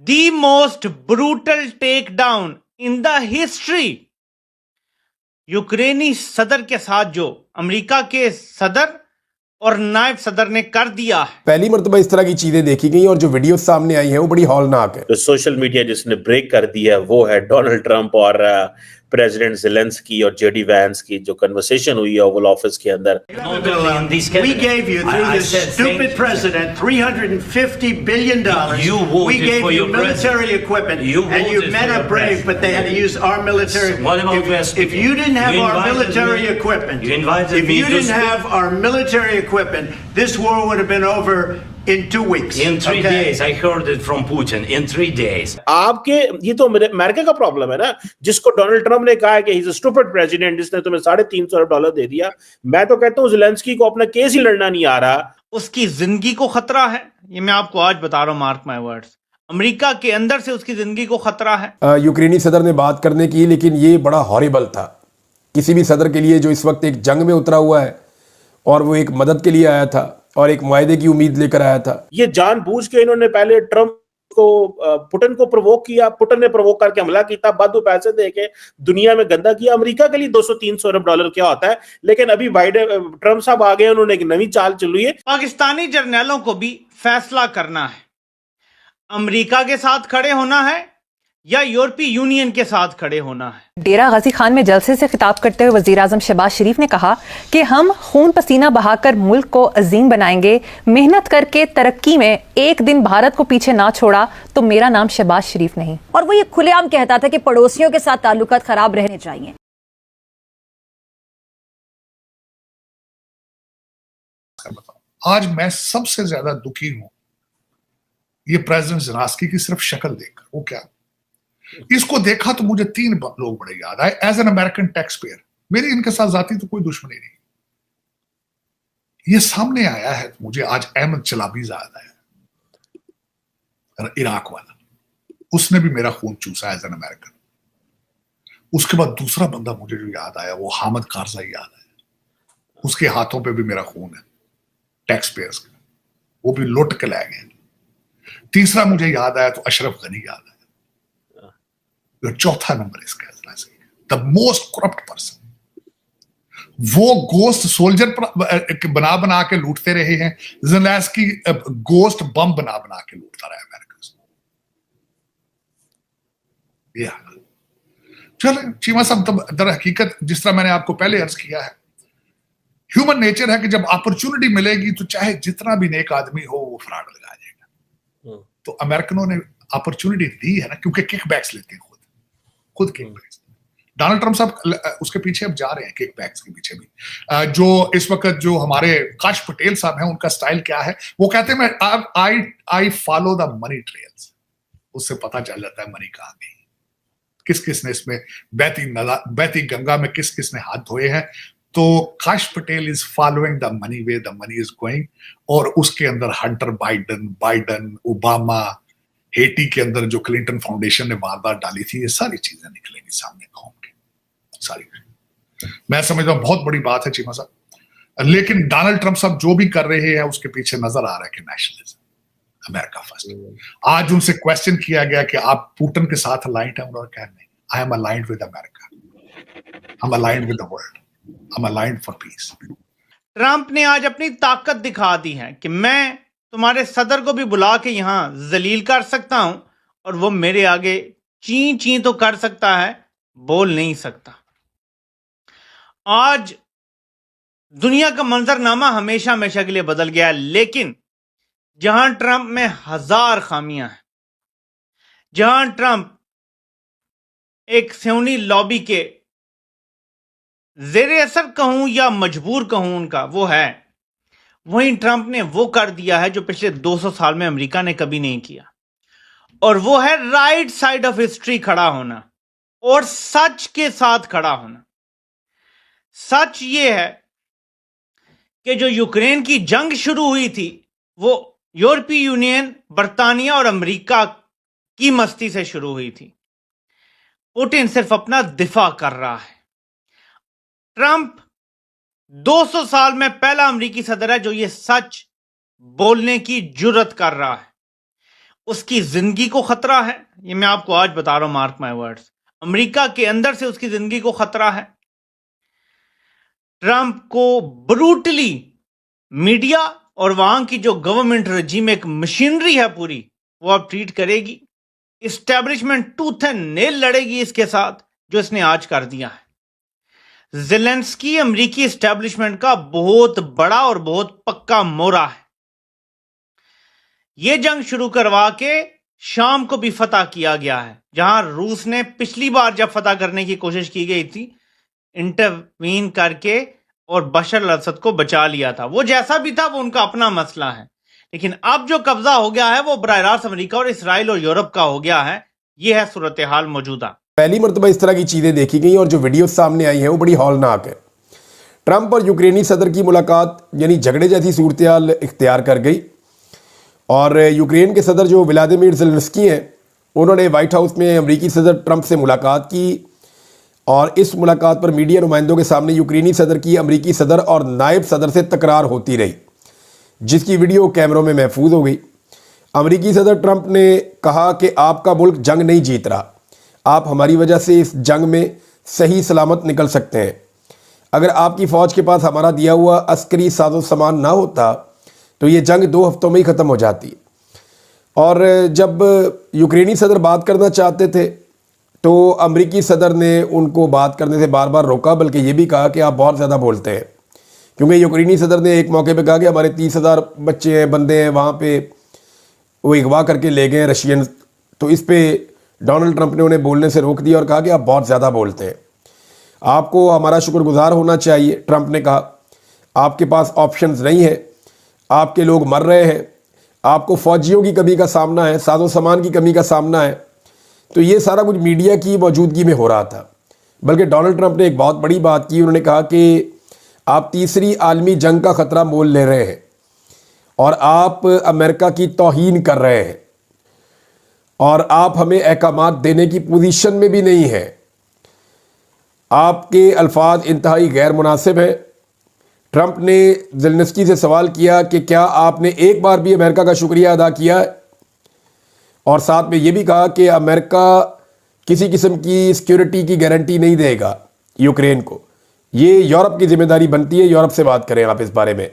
the most brutal takedown in the history। यूक्रेनी सदर के साथ जो अमेरिका के सदर और नायब सदर ने कर दिया है, पहली मर्तबा इस तरह की चीजें देखी गई और जो वीडियो सामने आई है वो बड़ी हौलनाक है। तो सोशल मीडिया जिसने ब्रेक कर दिया है वो है डोनाल्ड ट्रंप और प्रेसिडेंट ज़ेलेंस्की और जेडी वैंस की जो कन्वर्सेशन हुई है ओवल ऑफिस के अंदर। We gave you through this stupid president $350 billion. We gave you military equipment, and you men are brave, but they had to use our military. If you didn't have our military equipment, if you didn't have our military equipment, this war would have been over in 2 weeks. In 3 days, I heard it from Putin. In 3 days. आपके ये तो America का problem है ना, जिसको Donald Trump ने कहा है कि he is a stupid president, जिसने तुम्हें $350 अरब दे दिया। मैं तो कहता हूँ ज़ेलेंस्की को अपना केस ही लड़ना नहीं आ रहा। उसकी जिंदगी को खतरा है। ये मैं आपको आज बता रहा हूं, मार्क माय वर्ड्स, अमेरिका के अंदर से उसकी जिंदगी को खतरा है। यूक्रेनी सदर ने बात करने की, लेकिन ये बड़ा हॉरिबल था किसी भी सदर के लिए जो इस वक्त एक जंग में उतरा हुआ है और वो एक मदद के लिए आया था और एक मुआहदे की उम्मीद लेकर आया था। ये जानबूझ के इन्होंने पहले ट्रंप को पुतिन को प्रोवोक किया, पुतिन ने प्रोवोक करके हमला किया, बाद में पैसे देके दुनिया में गंदा किया। अमेरिका के लिए $200-300 अरब क्या होता है, लेकिन अभी बाइडेन ट्रंप साहब आ गए, उन्होंने एक नई चाल चली है। पाकिस्तानी जर्नैलों को भी फैसला करना है, अमेरिका के साथ खड़े होना है या यूरोपीय यूनियन के साथ खड़े होना है। डेरा गाजी खान में जलसे से खिताब करते हुए वजीर आजम शहबाज शरीफ ने कहा कि हम खून पसीना बहाकर मुल्क को अजीम बनाएंगे। मेहनत करके तरक्की में एक दिन भारत को पीछे ना छोड़ा तो मेरा नाम शहबाज शरीफ नहीं। और वो ये खुलेआम कहता था कि पड़ोसियों के साथ ताल्लुकात खराब रहने चाहिए। आज मैं सबसे ज्यादा दुखी हूं ये प्रेसिडेंट ज़ेलेंस्की की सिर्फ शक्ल देखकर। वो क्या, इसको देखा तो मुझे 3 लोग बड़े याद आए। As an American tax payer, मेरी इनके साथ जाती तो कोई दुश्मनी नहीं। ये सामने आया है तो मुझे आज अहमद चलाबी याद आया, इराक वाला, उसने भी मेरा खून चूसा एज एन अमेरिकन। उसके बाद दूसरा बंदा मुझे जो याद आया वो हामिद कारज़ाई याद आया, उसके हाथों पे भी मेरा खून है, टैक्स पेयर्स का, वो भी लुट के ले गए। तीसरा मुझे याद आया तो अशरफ गनी याद आया। चौथा नंबर इसका द मोस्ट करप्ट पर्सन। वो गोस्ट सोल्जर बना बना के लूटते रहे हैं, ज़ेलेंस्की गोस्ट बम बना बना के लूटता रहा अमेरिका से। चलो चीमा साहब, तब दर हकीकत जिस तरह मैंने आपको पहले अर्ज किया है, ह्यूमन नेचर है कि जब अपॉर्चुनिटी मिलेगी तो चाहे जितना भी नेक आदमी हो वो फराड लगा जाएगा। तो अमेरिकनों ने अपॉर्चुनिटी दी है ना, क्योंकि किकबैक्स लेते हैं खुद किकबैक्स। डोनाल्ड ट्रंप साहब उसके पीछे अब जा रहे हैं, किकबैक्स के पीछे भी। जो इस वक्त जो हमारे काश पटेल साहब हैं, उनका स्टाइल क्या है, वो कहते हैं I follow the money trails. उससे पता चल जाता है मनी कहां गई, किस किस ने इसमें बहती गंगा में किस किस ने हाथ धोए हैं। तो काश Patel is following the money way the money is going. और उसके अंदर हंटर बाइडन, ओबामा, हेटी के अंदर जो क्लिंटन फाउंडेशन ने वारदात डाली थी, ये सारी चीजें निकलेंगी सामने कौम की सारी। मैं समझता हूं बहुत बड़ी बात है चीमा साहब, लेकिन डोनाल्ड ट्रंप साहब जो भी कर रहे हैं उसके पीछे नजर आ रहा है कि नेशनलिज्म, अमेरिका फर्स्ट। आज उनसे क्वेश्चन किया गया कि आप पुतिन के साथ अलाइंड हैं, उन्होंने कहा नहीं, I am aligned with America, I am aligned with the world, I am aligned for piece. Trump ने आज अपनी ताकत दिखा दी है कि मैं तुम्हारे सदर को भी बुला के यहां जलील कर सकता हूं और वो मेरे आगे ची ची तो कर सकता है, बोल नहीं सकता। आज दुनिया का मंजरनामा हमेशा हमेशा के लिए बदल गया, लेकिन जहां ट्रंप में 1000 खामियां हैं, जहां ट्रंप एक स्यूनी लॉबी के जेर असर कहूं या मजबूर कहूं उनका वो है, वहीं ट्रंप ने वो कर दिया है जो पिछले 200 साल में अमेरिका ने कभी नहीं किया, और वो है राइट साइड ऑफ हिस्ट्री खड़ा होना और सच के साथ खड़ा होना। सच ये है कि जो यूक्रेन की जंग शुरू हुई थी वो यूरोपीय यूनियन, बर्तानिया और अमेरिका की मस्ती से शुरू हुई थी। पुतिन सिर्फ अपना दिफा कर रहा है। ट्रंप 200 साल में पहला अमेरिकी सदर है जो ये सच बोलने की जुर्रत कर रहा है। उसकी जिंदगी को खतरा है। ये मैं आपको आज बता रहा हूं, मार्क माय वर्ड्स। अमेरिका के अंदर से उसकी जिंदगी को खतरा है। ट्रंप को ब्रूटली मीडिया और वहां की जो गवर्नमेंट रजीम, एक मशीनरी है पूरी, वो अब ट्रीट करेगी। इस्टेब्लिशमेंट टूथ एंड नेल लड़ेगी इसके साथ, जो इसने आज कर दिया है। ज़ेलेंस्की अमेरिकी इस्टेब्लिशमेंट का बहुत बड़ा और बहुत पक्का मोरा है। यह जंग शुरू करवा के शाम को भी फतह किया गया है, जहां रूस ने पिछली बार जब फतह करने की कोशिश की गई थी, इंटरवीन करके और बशर अल असद को बचा लिया था। वो जैसा भी था वो उनका अपना मसला है, लेकिन अब जो कब्जा हो गया है वो बराह रास्त अमेरिका और इसराइल और यूरोप का हो गया है। यह है सूरत हाल मौजूदा। पहली मरतबा इस तरह की चीजें देखी गई और जो वीडियो सामने आई है वो बड़ी हौलनाक है। ट्रंप और यूक्रेनी सदर की मुलाकात यानी झगड़े जैसी सूरत हाल इख्तियार कर गई और यूक्रेन के सदर जो व्लादिमीर ज़ेलेंस्की हैं, उन्होंने व्हाइट हाउस में अमेरिकी सदर ट्रंप से मुलाकात की और इस मुलाकात पर मीडिया नुमाइंदों के सामने यूक्रेनी सदर की अमेरिकी सदर और नायब सदर से तकरार होती रही, जिसकी वीडियो कैमरों में महफूज हो गई। अमेरिकी सदर ट्रंप ने कहा कि आपका मुल्क जंग नहीं जीत रहा, आप हमारी वजह से इस जंग में सही सलामत निकल सकते हैं। अगर आपकी फ़ौज के पास हमारा दिया हुआ अस्करी साजो सामान ना होता तो ये जंग 2 हफ्तों में ही ख़त्म हो जाती। और जब यूक्रेनी सदर बात करना चाहते थे तो अमेरिकी सदर ने उनको बात करने से बार बार रोका, बल्कि ये भी कहा कि आप बहुत ज़्यादा बोलते हैं, क्योंकि यूक्रेनी सदर ने एक मौके पे कहा कि हमारे 30,000 बच्चे हैं, बंदे हैं वहाँ पे, वो अगवा करके ले गए रशियन। तो इस पे डोनाल्ड ट्रंप ने उन्हें बोलने से रोक दिया और कहा कि आप बहुत ज़्यादा बोलते हैं, आपको हमारा शुक्रगुजार होना चाहिए। ट्रंप ने कहा आपके पास ऑप्शंस नहीं है, आपके लोग मर रहे हैं, आपको फौजियों की कमी का सामना है, साजो सामान की कमी का सामना है। तो ये सारा कुछ मीडिया की मौजूदगी में हो रहा था। बल्कि डोनाल्ड ट्रंप ने एक बहुत बड़ी बात की, उन्होंने कहा कि आप तीसरी आलमी जंग का ख़तरा मोल ले रहे हैं और आप अमेरिका की तौहीन कर रहे हैं और आप हमें अहकामात देने की पोजीशन में भी नहीं है। आपके अल्फाज इंतहाई गैर मुनासिब हैं। ट्रंप ने ज़ेलेंस्की से सवाल किया कि क्या आपने एक बार भी अमेरिका का शुक्रिया अदा किया है, और साथ में ये भी कहा कि अमेरिका किसी किस्म की सिक्योरिटी की गारंटी नहीं देगा यूक्रेन को। ये यूरोप की जिम्मेदारी बनती है। यूरोप से बात करें आप इस बारे में।